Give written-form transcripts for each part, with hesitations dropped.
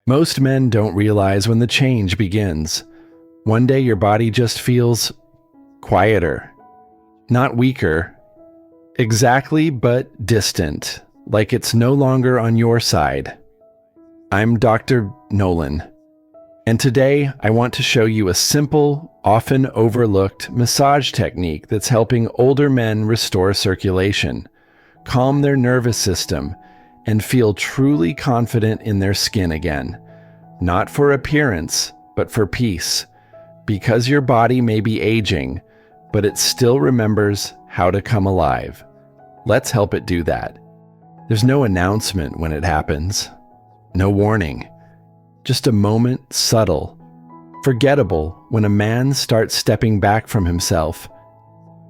Most men don't realize when the change begins. One day your body just feels quieter, not weaker, exactly, but distant, like it's no longer on your side. I'm Dr. Nolan, and today I want to show you a simple, often overlooked massage technique that's helping older men restore circulation, calm their nervous system, and feel truly confident in their skin again. Not for appearance, but for peace. Because your body may be aging, but it still remembers how to come alive. Let's help it do that. There's no announcement when it happens. No warning. Just a moment, subtle, forgettable, when a man starts stepping back from himself.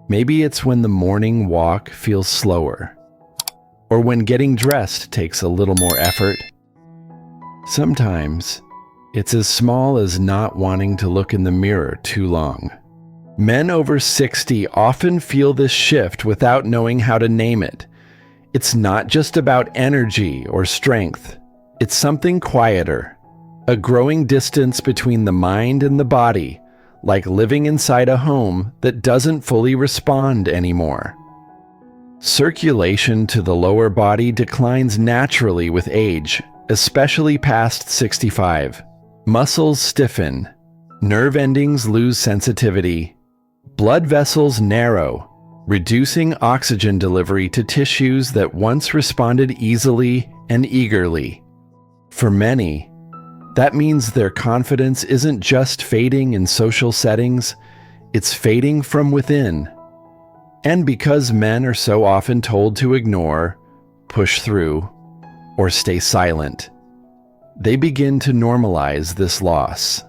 Maybe it's when the morning walk feels slower, or when getting dressed takes a little more effort. Sometimes, it's as small as not wanting to look in the mirror too long. Men over 60 often feel this shift without knowing how to name it. It's not just about energy or strength. It's something quieter, a growing distance between the mind and the body, like living inside a home that doesn't fully respond anymore. Circulation to the lower body declines naturally with age, especially past 65. Muscles stiffen, nerve endings lose sensitivity, blood vessels narrow, reducing oxygen delivery to tissues that once responded easily and eagerly. For many, that means their confidence isn't just fading in social settings, it's fading from within. And because men are so often told to ignore, push through, or stay silent, they begin to normalize this loss.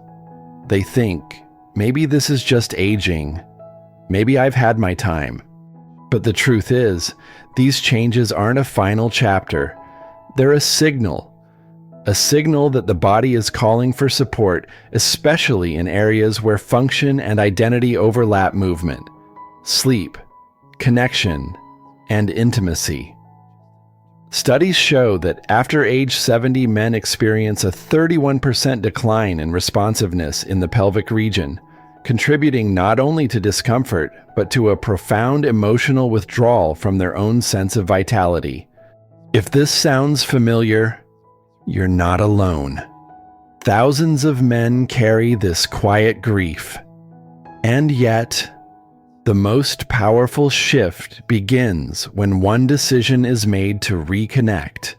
They think, maybe this is just aging. Maybe I've had my time. But the truth is, these changes aren't a final chapter. They're a signal that the body is calling for support, especially in areas where function and identity overlap movement, sleep, connection, and intimacy. Studies show that after age 70, men experience a 31% decline in responsiveness in the pelvic region, contributing not only to discomfort, but to a profound emotional withdrawal from their own sense of vitality. If this sounds familiar, you're not alone. Thousands of men carry this quiet grief. And yet, the most powerful shift begins when one decision is made to reconnect,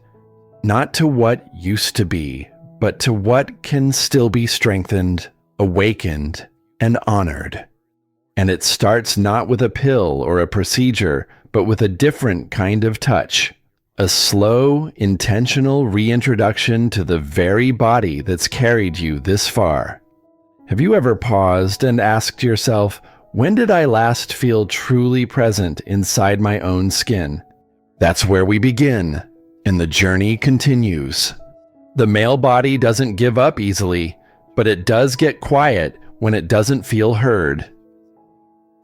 not to what used to be, but to what can still be strengthened, awakened, and honored. And it starts not with a pill or a procedure, but with a different kind of touch, a slow, intentional reintroduction to the very body that's carried you this far. Have you ever paused and asked yourself, when did I last feel truly present inside my own skin? That's where we begin, and the journey continues. The male body doesn't give up easily, but it does get quiet when it doesn't feel heard.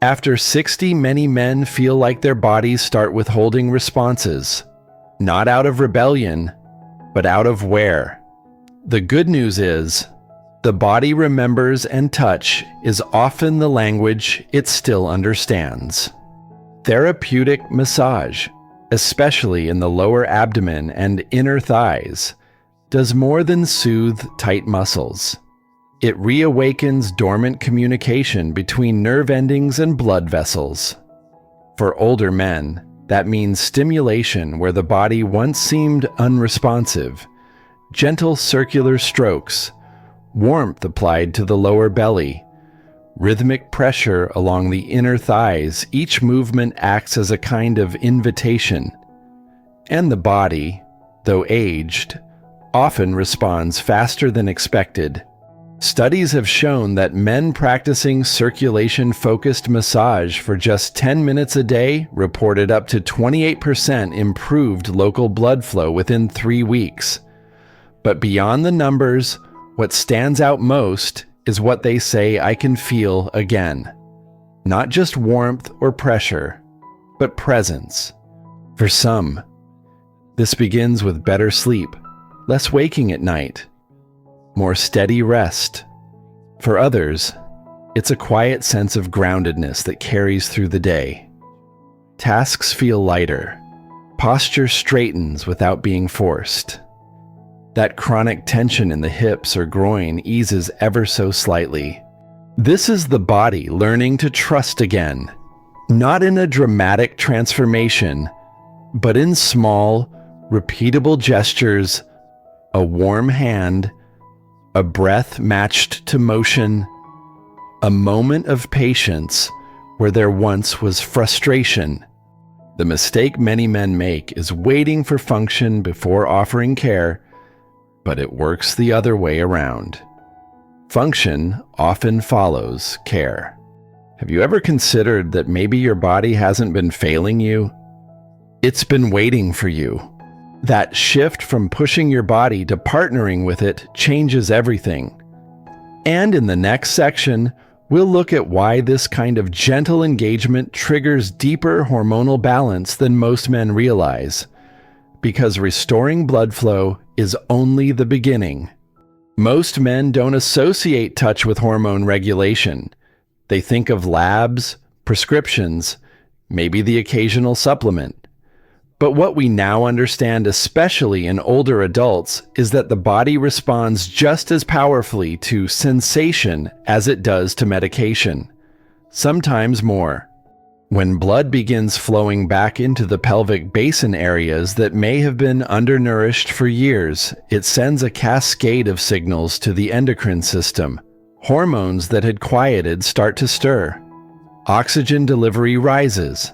After 60, many men feel like their bodies start withholding responses, not out of rebellion, but out of wear. The good news is, the body remembers, and touch is often the language it still understands. Therapeutic massage, especially in the lower abdomen and inner thighs, does more than soothe tight muscles. It reawakens dormant communication between nerve endings and blood vessels. For older men, that means stimulation where the body once seemed unresponsive, gentle circular strokes, warmth applied to the lower belly, rhythmic pressure along the inner thighs. Each movement acts as a kind of invitation. And the body, though aged, often responds faster than expected. Studies have shown that men practicing circulation-focused massage for just 10 minutes a day reported up to 28% improved local blood flow within 3 weeks. But beyond the numbers, what stands out most is what they say I can feel again. Not just warmth or pressure, but presence. For some, this begins with better sleep, less waking at night, more steady rest. For others, it's a quiet sense of groundedness that carries through the day. Tasks feel lighter. Posture straightens without being forced. That chronic tension in the hips or groin eases ever so slightly. This is the body learning to trust again, not in a dramatic transformation, but in small, repeatable gestures, a warm hand, a breath matched to motion, a moment of patience where there once was frustration. The mistake many men make is waiting for function before offering care, but it works the other way around. Function often follows care. Have you ever considered that maybe your body hasn't been failing you? It's been waiting for you. That shift from pushing your body to partnering with it changes everything. And in the next section, we'll look at why this kind of gentle engagement triggers deeper hormonal balance than most men realize. Because restoring blood flow is only the beginning. Most men don't associate touch with hormone regulation. They think of labs, prescriptions, maybe the occasional supplement. But what we now understand, especially in older adults, is that the body responds just as powerfully to sensation as it does to medication. Sometimes more. When blood begins flowing back into the pelvic basin areas that may have been undernourished for years, it sends a cascade of signals to the endocrine system. Hormones that had quieted start to stir. Oxygen delivery rises.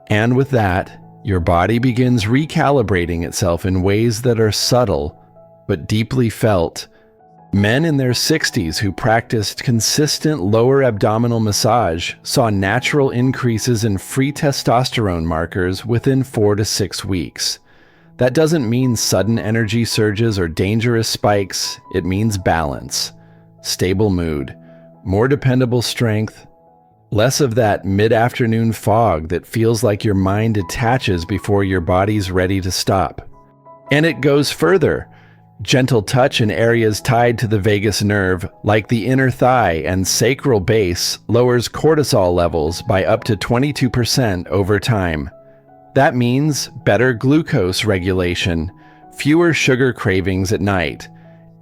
And with that, your body begins recalibrating itself in ways that are subtle but deeply felt. Men in their 60s who practiced consistent lower abdominal massage saw natural increases in free testosterone markers within 4 to 6 weeks. That doesn't mean sudden energy surges or dangerous spikes. It means balance, stable mood, more dependable strength, less of that mid-afternoon fog that feels like your mind detaches before your body's ready to stop. And it goes further. Gentle touch in areas tied to the vagus nerve, like the inner thigh and sacral base, lowers cortisol levels by up to 22% over time. That means better glucose regulation, fewer sugar cravings at night,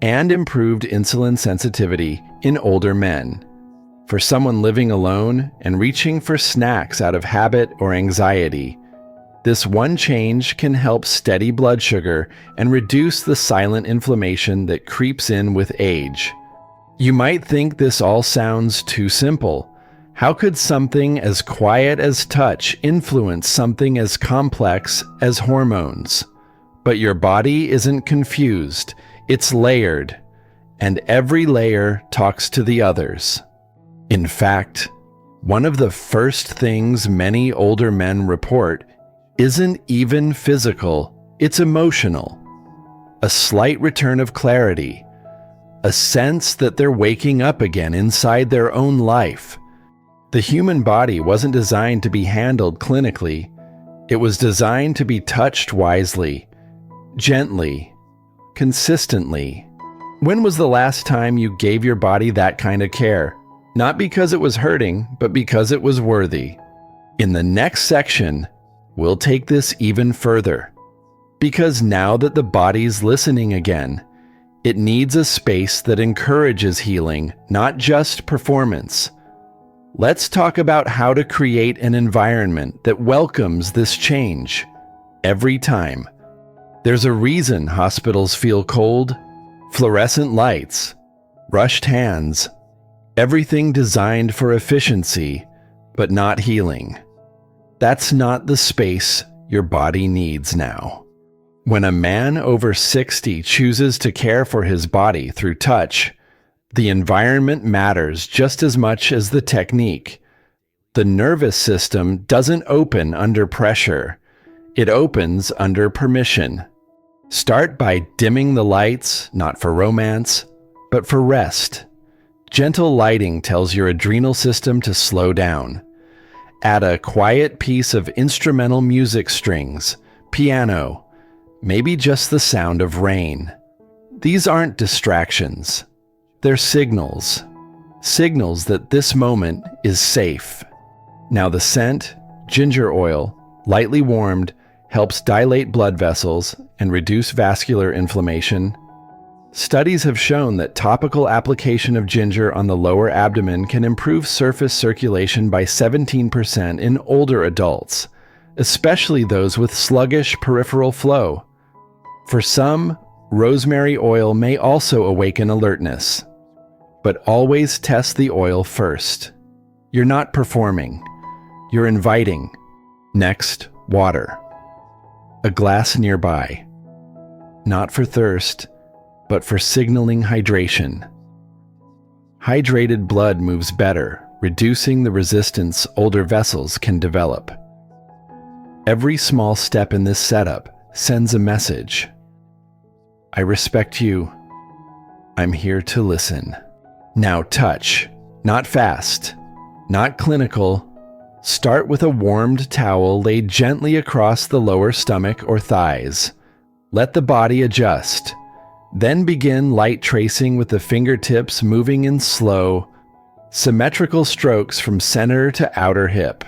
and improved insulin sensitivity in older men. For someone living alone and reaching for snacks out of habit or anxiety, this one change can help steady blood sugar and reduce the silent inflammation that creeps in with age. You might think this all sounds too simple. How could something as quiet as touch influence something as complex as hormones? But your body isn't confused. It's layered, and every layer talks to the others. In fact, one of the first things many older men report isn't even physical, it's emotional. A slight return of clarity, a sense that they're waking up again inside their own life. The human body wasn't designed to be handled clinically. It was designed to be touched wisely, gently, consistently. When was the last time you gave your body that kind of care? Not because it was hurting, but because it was worthy. In the next section, we'll take this even further. Because now that the body's listening again, it needs a space that encourages healing, not just performance. Let's talk about how to create an environment that welcomes this change every time. There's a reason hospitals feel cold, fluorescent lights, rushed hands, everything designed for efficiency, but not healing. That's not the space your body needs now. When a man over 60 chooses to care for his body through touch, the environment matters just as much as the technique. The nervous system doesn't open under pressure. It opens under permission. Start by dimming the lights, not for romance, but for rest. Gentle lighting tells your adrenal system to slow down. Add a quiet piece of instrumental music, strings, piano, maybe just the sound of rain. These aren't distractions. They're signals. Signals that this moment is safe. Now the scent, ginger oil, lightly warmed, helps dilate blood vessels and reduce vascular inflammation. Studies have shown that topical application of ginger on the lower abdomen can improve surface circulation by 17% in older adults, especially those with sluggish peripheral flow. For some, rosemary oil may also awaken alertness. But always test the oil first. You're not performing. You're inviting. Next, water. A glass nearby. Not for thirst, but for signaling hydration. Hydrated blood moves better, reducing the resistance older vessels can develop. Every small step in this setup sends a message. I respect you. I'm here to listen. Now touch. Not fast. Not clinical. Start with a warmed towel laid gently across the lower stomach or thighs. Let the body adjust. Then begin light tracing with the fingertips moving in slow, symmetrical strokes from center to outer hip.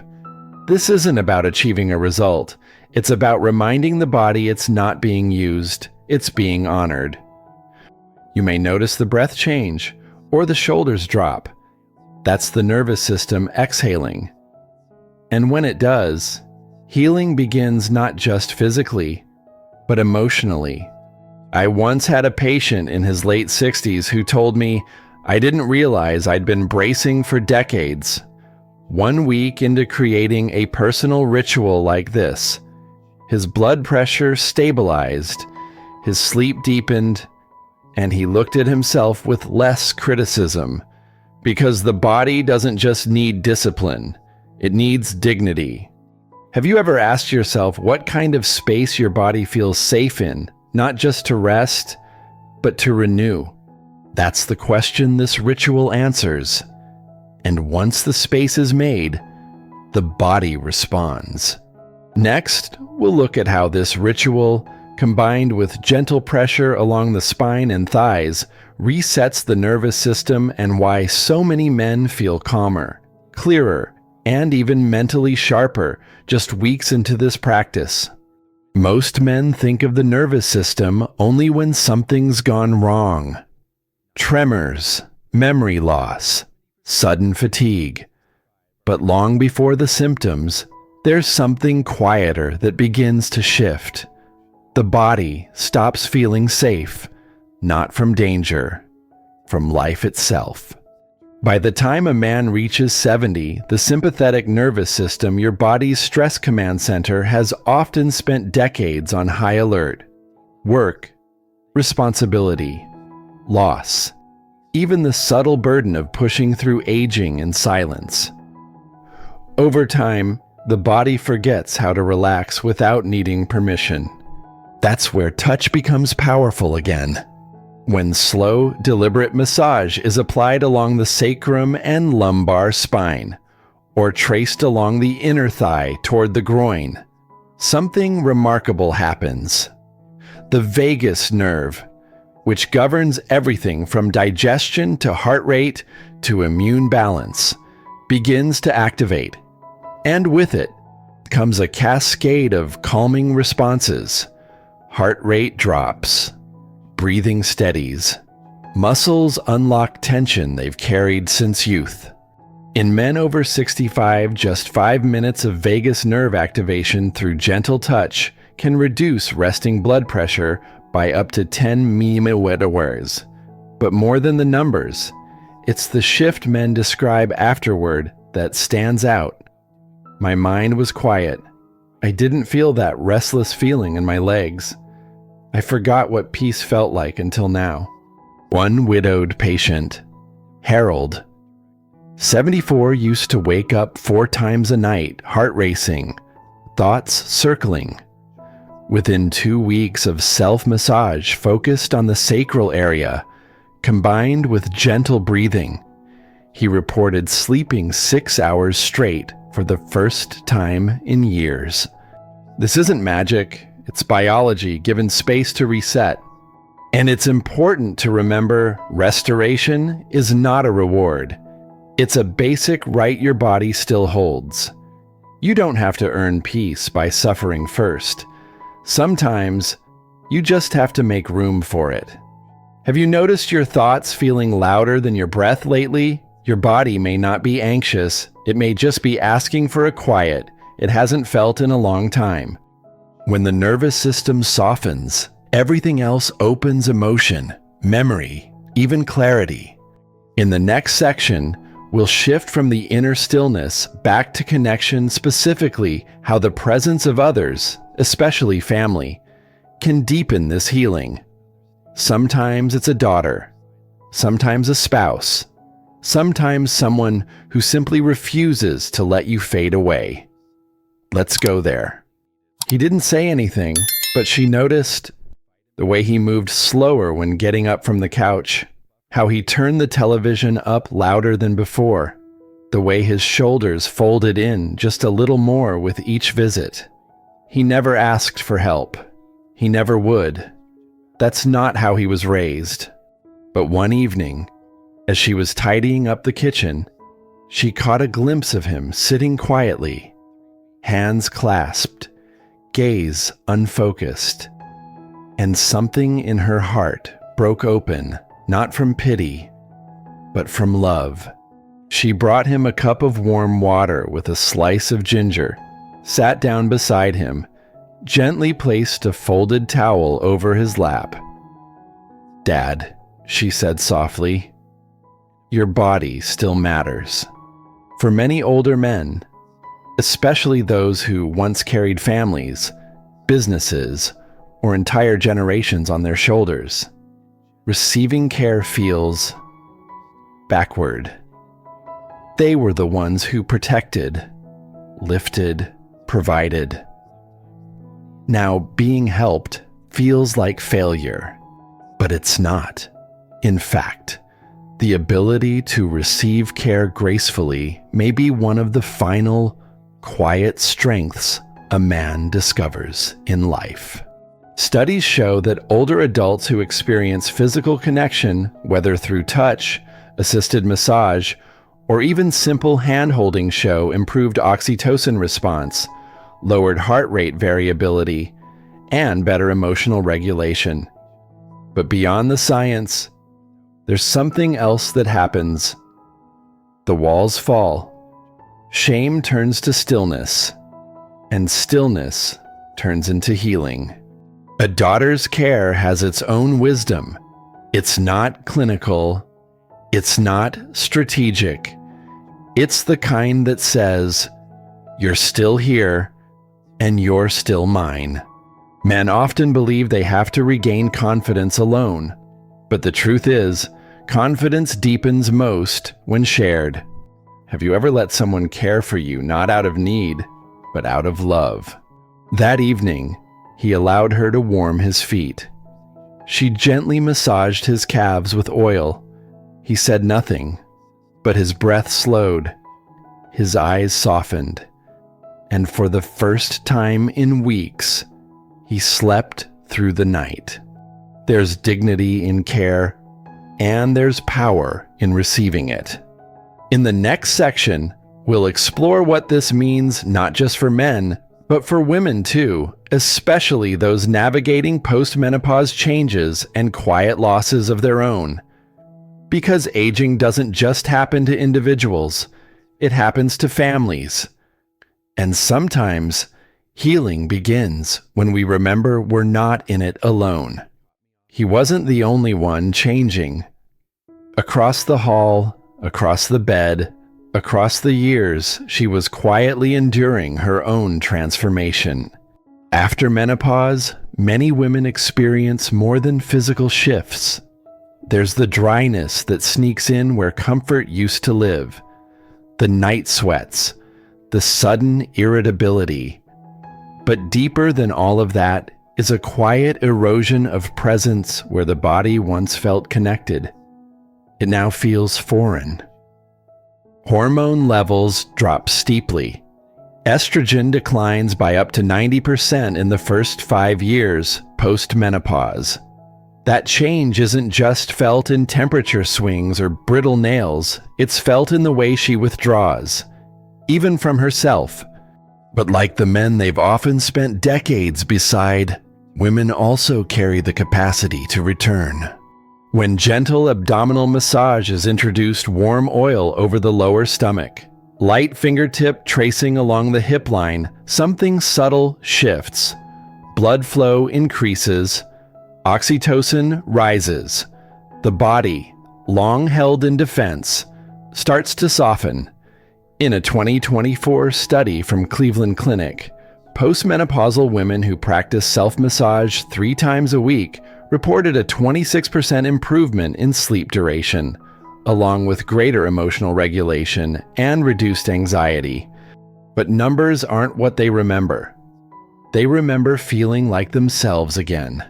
This isn't about achieving a result. It's about reminding the body it's not being used, it's being honored. You may notice the breath change, or the shoulders drop. That's the nervous system exhaling. And when it does, healing begins not just physically, but emotionally. I once had a patient in his late 60s who told me, I didn't realize I'd been bracing for decades. 1 week into creating a personal ritual like this, his blood pressure stabilized, his sleep deepened, and he looked at himself with less criticism, because the body doesn't just need discipline, it needs dignity. Have you ever asked yourself what kind of space your body feels safe in, not just to rest, but to renew? That's the question this ritual answers. And once the space is made, the body responds. Next, we'll look at how this ritual, combined with gentle pressure along the spine and thighs, resets the nervous system and why so many men feel calmer, clearer, and even mentally sharper just weeks into this practice. Most men think of the nervous system only when something's gone wrong. Tremors, memory loss, sudden fatigue. But long before the symptoms, there's something quieter that begins to shift. The body stops feeling safe, not from danger, from life itself. By the time a man reaches 70, the sympathetic nervous system, your body's stress command center, has often spent decades on high alert. Work, responsibility, loss, even the subtle burden of pushing through aging in silence. Over time, the body forgets how to relax without needing permission. That's where touch becomes powerful again. When slow, deliberate massage is applied along the sacrum and lumbar spine, or traced along the inner thigh toward the groin, something remarkable happens. The vagus nerve, which governs everything from digestion to heart rate to immune balance, begins to activate. And with it comes a cascade of calming responses. Heart rate drops. Breathing steadies. Muscles unlock tension they've carried since youth. In men over 65, just 5 minutes of vagus nerve activation through gentle touch can reduce resting blood pressure by up to 10 mmHg. But more than the numbers, it's the shift men describe afterward that stands out. My mind was quiet. I didn't feel that restless feeling in my legs. I forgot what peace felt like until now. One widowed patient, Harold, 74, used to wake up 4 times a night, heart racing, thoughts circling. Within 2 weeks of self-massage focused on the sacral area, combined with gentle breathing, he reported sleeping 6 hours straight for the first time in years. This isn't magic. It's biology given space to reset. And it's important to remember restoration is not a reward. It's a basic right your body still holds. You don't have to earn peace by suffering first. Sometimes, you just have to make room for it. Have you noticed your thoughts feeling louder than your breath lately? Your body may not be anxious. It may just be asking for a quiet it hasn't felt in a long time. When the nervous system softens, everything else opens emotion, memory, even clarity. In the next section, we'll shift from the inner stillness back to connection, specifically how the presence of others, especially family, can deepen this healing. Sometimes it's a daughter, sometimes a spouse, sometimes someone who simply refuses to let you fade away. Let's go there. He didn't say anything, but she noticed the way he moved slower when getting up from the couch, how he turned the television up louder than before, the way his shoulders folded in just a little more with each visit. He never asked for help. He never would. That's not how he was raised. But one evening, as she was tidying up the kitchen, she caught a glimpse of him sitting quietly, hands clasped, gaze unfocused. And something in her heart broke open, not from pity, but from love. She brought him a cup of warm water with a slice of ginger, sat down beside him, gently placed a folded towel over his lap. "Dad," she said softly, "your body still matters." For many older men, especially those who once carried families, businesses, or entire generations on their shoulders, receiving care feels backward. They were the ones who protected, lifted, provided. Now, being helped feels like failure, but it's not. In fact, the ability to receive care gracefully may be one of the final, quiet strengths a man discovers in life. Studies show that older adults who experience physical connection, whether through touch, assisted massage, or even simple hand-holding, show improved oxytocin response, lowered heart rate variability, and better emotional regulation. But beyond the science, there's something else that happens. The walls fall. Shame turns to stillness, and stillness turns into healing. A daughter's care has its own wisdom. It's not clinical. It's not strategic. It's the kind that says, "You're still here, and you're still mine." Men often believe they have to regain confidence alone. But the truth is, confidence deepens most when shared. Have you ever let someone care for you not out of need, but out of love? That evening, he allowed her to warm his feet. She gently massaged his calves with oil. He said nothing, but his breath slowed, his eyes softened, and for the first time in weeks, he slept through the night. There's dignity in care, and there's power in receiving it. In the next section, we'll explore what this means not just for men, but for women too, especially those navigating postmenopause changes and quiet losses of their own. Because aging doesn't just happen to individuals, it happens to families. And sometimes, healing begins when we remember we're not in it alone. He wasn't the only one changing. Across the hall, across the bed, across the years, she was quietly enduring her own transformation. After menopause, many women experience more than physical shifts. There's the dryness that sneaks in where comfort used to live, the night sweats, the sudden irritability. But deeper than all of that is a quiet erosion of presence where the body once felt connected. It now feels foreign. Hormone levels drop steeply. Estrogen declines by up to 90% in the first 5 years post-menopause. That change isn't just felt in temperature swings or brittle nails, it's felt in the way she withdraws, even from herself. But like the men they've often spent decades beside, women also carry the capacity to return. When gentle abdominal massage is introduced, warm oil over the lower stomach, light fingertip tracing along the hip line, something subtle shifts. Blood flow increases. Oxytocin rises. The body, long held in defense, starts to soften. In a 2024 study from Cleveland Clinic, postmenopausal women who practice self-massage 3 times a week reported a 26% improvement in sleep duration, along with greater emotional regulation and reduced anxiety. But numbers aren't what they remember. They remember feeling like themselves again.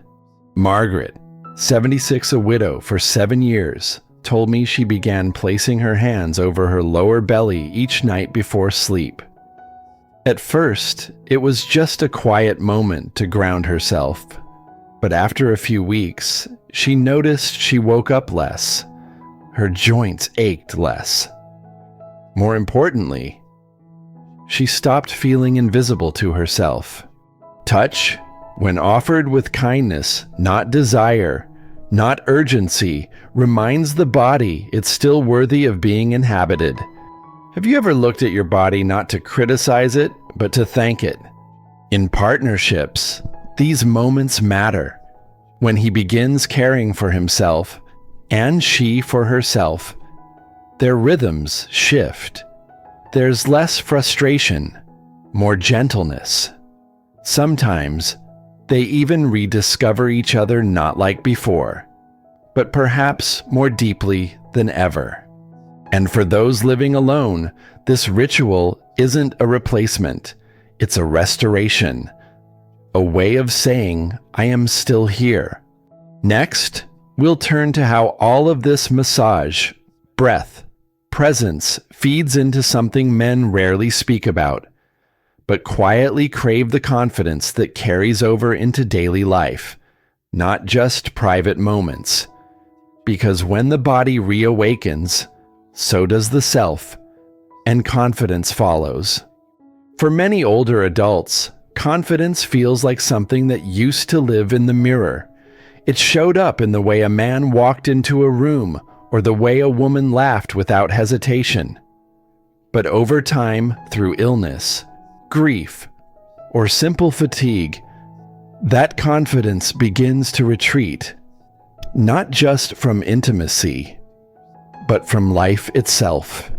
Margaret, 76, a widow for 7 years, told me she began placing her hands over her lower belly each night before sleep. At first, it was just a quiet moment to ground herself, but after a few weeks, she noticed she woke up less. Her joints ached less. More importantly, she stopped feeling invisible to herself. Touch, when offered with kindness, not desire, not urgency, reminds the body it's still worthy of being inhabited. Have you ever looked at your body not to criticize it, but to thank it? In partnerships, these moments matter. When he begins caring for himself, and she for herself, their rhythms shift. There's less frustration, more gentleness. Sometimes, they even rediscover each other not like before, but perhaps more deeply than ever. And for those living alone, this ritual isn't a replacement, it's a restoration, a way of saying, I am still here. Next, we'll turn to how all of this massage, breath, presence feeds into something men rarely speak about, but quietly crave the confidence that carries over into daily life, not just private moments. Because when the body reawakens, so does the self, and confidence follows. For many older adults, confidence feels like something that used to live in the mirror. It showed up in the way a man walked into a room or the way a woman laughed without hesitation. But over time, through illness, grief, or simple fatigue, that confidence begins to retreat, not just from intimacy, but from life itself.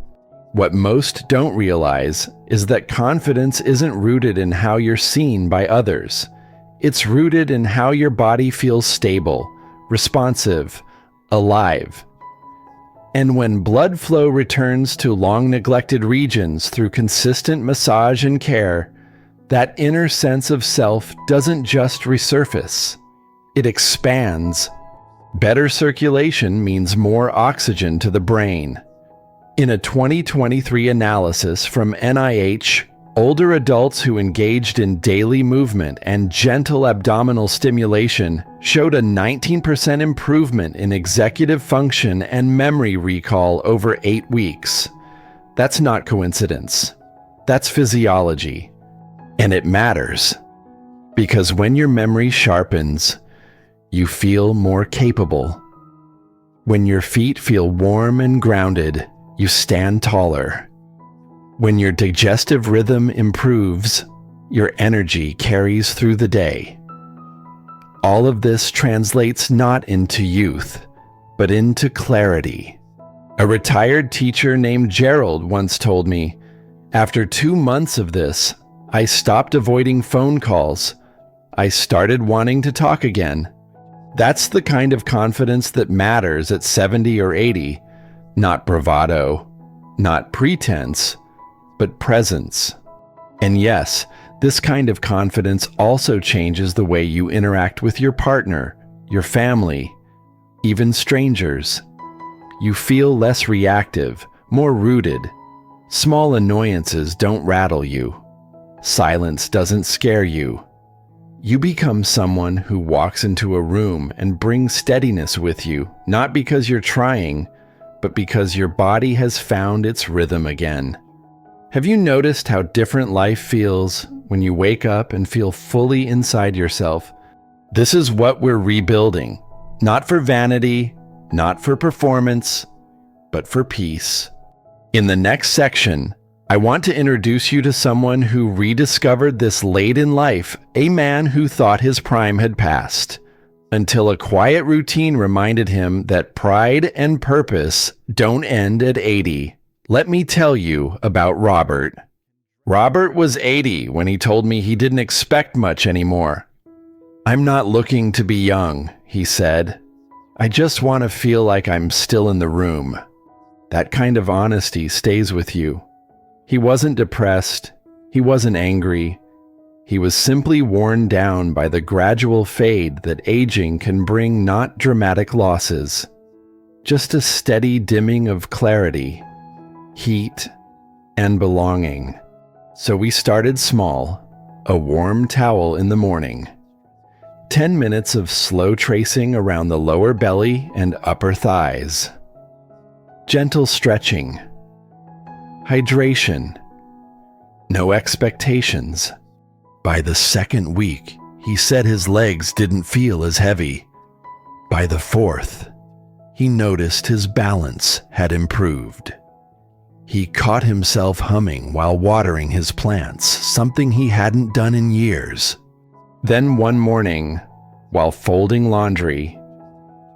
What most don't realize is that confidence isn't rooted in how you're seen by others. It's rooted in how your body feels stable, responsive, alive. And when blood flow returns to long-neglected regions through consistent massage and care, that inner sense of self doesn't just resurface. It expands. Better circulation means more oxygen to the brain. In a 2023 analysis from NIH, older adults who engaged in daily movement and gentle abdominal stimulation showed a 19% improvement in executive function and memory recall over 8 weeks. That's not coincidence. That's physiology. And it matters. Because when your memory sharpens, you feel more capable. When your feet feel warm and grounded, you stand taller. When your digestive rhythm improves, your energy carries through the day. All of this translates not into youth, but into clarity. A retired teacher named Gerald once told me, after 2 months of this, I stopped avoiding phone calls. I started wanting to talk again. That's the kind of confidence that matters at 70 or 80, not bravado, not pretense, but presence. And yes, this kind of confidence also changes the way you interact with your partner, your family, even strangers. You feel less reactive, more rooted. Small annoyances don't rattle you. Silence doesn't scare you. You become someone who walks into a room and brings steadiness with you, not because you're trying, but because your body has found its rhythm again. Have you noticed how different life feels when you wake up and feel fully inside yourself? This is what we're rebuilding, not for vanity, not for performance, but for peace. In the next section, I want to introduce you to someone who rediscovered this late in life, a man who thought his prime had passed, until a quiet routine reminded him that pride and purpose don't end at 80. Let me tell you about Robert. Robert was 80 when he told me he didn't expect much anymore. "I'm not looking to be young," he said. "I just want to feel like I'm still in the room." That kind of honesty stays with you. He wasn't depressed. He wasn't angry. He was simply worn down by the gradual fade that aging can bring, not dramatic losses. Just a steady dimming of clarity, heat, and belonging. So we started small, a warm towel in the morning. 10 minutes of slow tracing around the lower belly and upper thighs. Gentle stretching. Hydration. No expectations. By the second week, he said his legs didn't feel as heavy. By the fourth, he noticed his balance had improved. He caught himself humming while watering his plants, something he hadn't done in years. Then one morning, while folding laundry,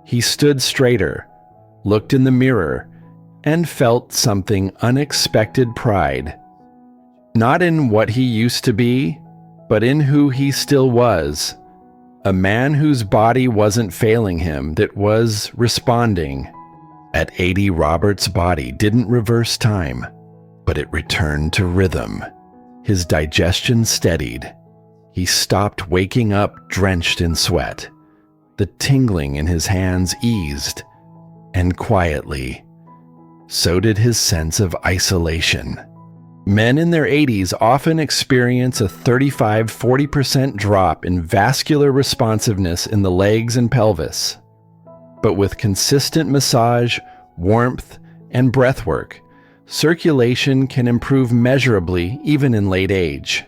he stood straighter, looked in the mirror, and felt something unexpected pride. Not in what he used to be, but in who he still was. A man whose body wasn't failing him, that was responding. At 80, Robert's body didn't reverse time, but it returned to rhythm. His digestion steadied. He stopped waking up drenched in sweat. The tingling in his hands eased, and quietly, so did his sense of isolation. Men in their 80s often experience a 35–40% drop in vascular responsiveness in the legs and pelvis. But with consistent massage, warmth, and breathwork, circulation can improve measurably even in late age.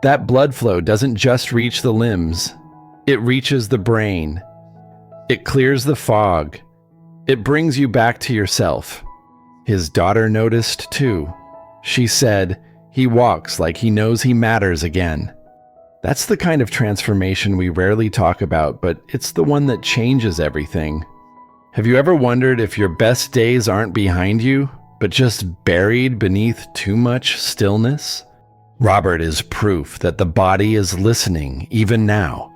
That blood flow doesn't just reach the limbs, it reaches the brain. It clears the fog. It brings you back to yourself. His daughter noticed too. She said, "He walks like he knows he matters again." That's the kind of transformation we rarely talk about, but it's the one that changes everything. Have you ever wondered if your best days aren't behind you, but just buried beneath too much stillness? Robert is proof that the body is listening even now.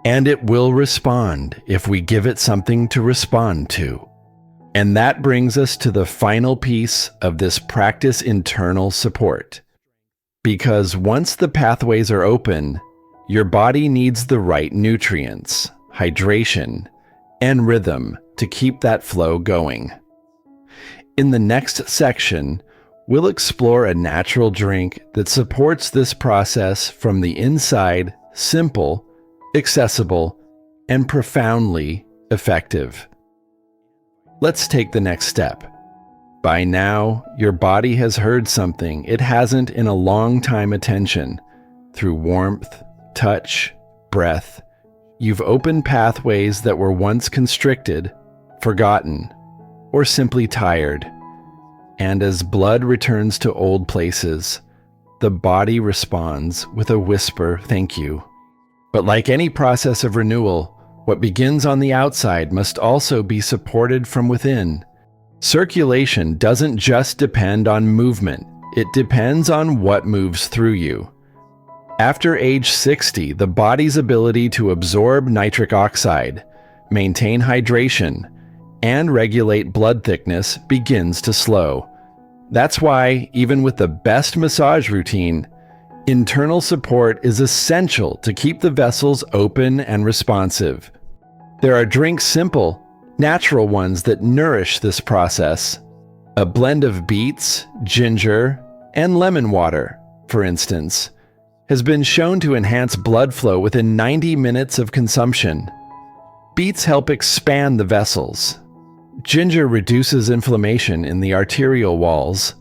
And it will respond if we give it something to respond to. And that brings us to the final piece of this practice: internal support. Because once the pathways are open, your body needs the right nutrients, hydration, and rhythm to keep that flow going. In the next section, we'll explore a natural drink that supports this process from the inside, simple, accessible, and profoundly effective. Let's take the next step. By now, your body has heard something it hasn't in a long time: attention. Through warmth, touch, breath, you've opened pathways that were once constricted, forgotten, or simply tired. And as blood returns to old places, the body responds with a whisper, "Thank you." But like any process of renewal, what begins on the outside must also be supported from within. Circulation doesn't just depend on movement, it depends on what moves through you. After age 60, the body's ability to absorb nitric oxide, maintain hydration, and regulate blood thickness begins to slow. That's why, even with the best massage routine, internal support is essential to keep the vessels open and responsive. There are drinks, simple, natural ones that nourish this process. A blend of beets, ginger, and lemon water, for instance, has been shown to enhance blood flow within 90 minutes of consumption. Beets help expand the vessels. Ginger reduces inflammation in the arterial walls.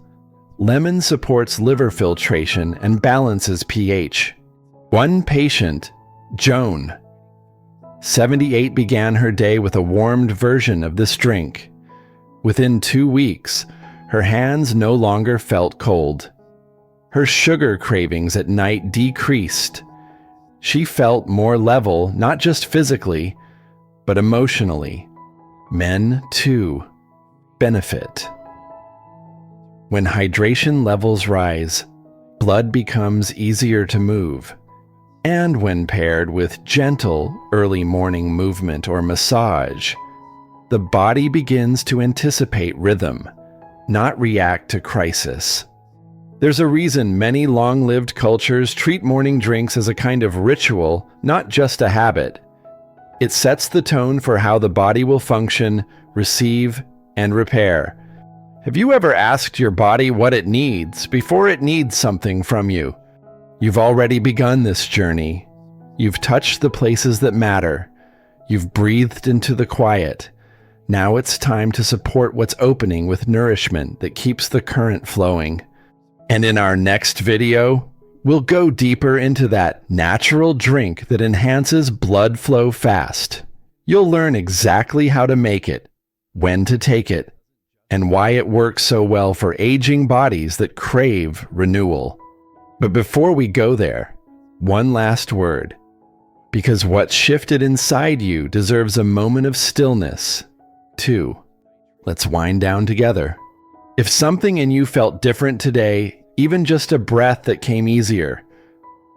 Lemon supports liver filtration and balances pH. One patient, Joan, 78, began her day with a warmed version of this drink. Within 2 weeks, her hands no longer felt cold. Her sugar cravings at night decreased. She felt more level, not just physically, but emotionally. Men, too, benefit. When hydration levels rise, blood becomes easier to move. And when paired with gentle early morning movement or massage, the body begins to anticipate rhythm, not react to crisis. There's a reason many long-lived cultures treat morning drinks as a kind of ritual, not just a habit. It sets the tone for how the body will function, receive, and repair. Have you ever asked your body what it needs before it needs something from you? You've already begun this journey. You've touched the places that matter. You've breathed into the quiet. Now it's time to support what's opening with nourishment that keeps the current flowing. And in our next video, we'll go deeper into that natural drink that enhances blood flow fast. You'll learn exactly how to make it, when to take it, and why it works so well for aging bodies that crave renewal. But before we go there, one last word. Because what's shifted inside you deserves a moment of stillness, too. Let's wind down together. If something in you felt different today, even just a breath that came easier,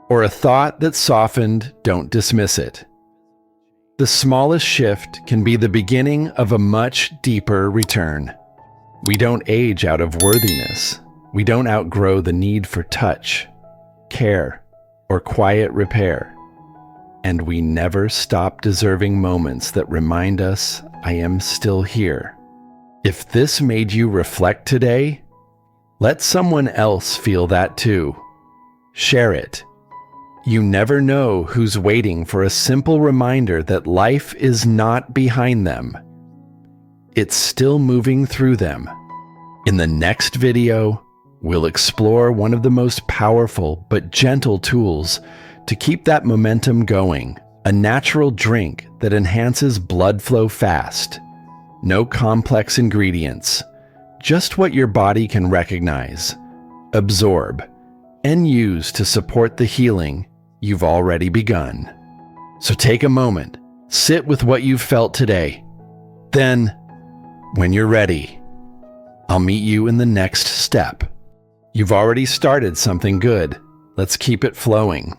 or a thought that softened, don't dismiss it. The smallest shift can be the beginning of a much deeper return. We don't age out of worthiness. We don't outgrow the need for touch, care, or quiet repair. And we never stop deserving moments that remind us, I am still here. If this made you reflect today, let someone else feel that too. Share it. You never know who's waiting for a simple reminder that life is not behind them. It's still moving through them. In the next video, we'll explore one of the most powerful but gentle tools to keep that momentum going, a natural drink that enhances blood flow fast. No complex ingredients, just what your body can recognize, absorb, and use to support the healing you've already begun. So take a moment, sit with what you've felt today. Then, when you're ready, I'll meet you in the next step. You've already started something good. Let's keep it flowing.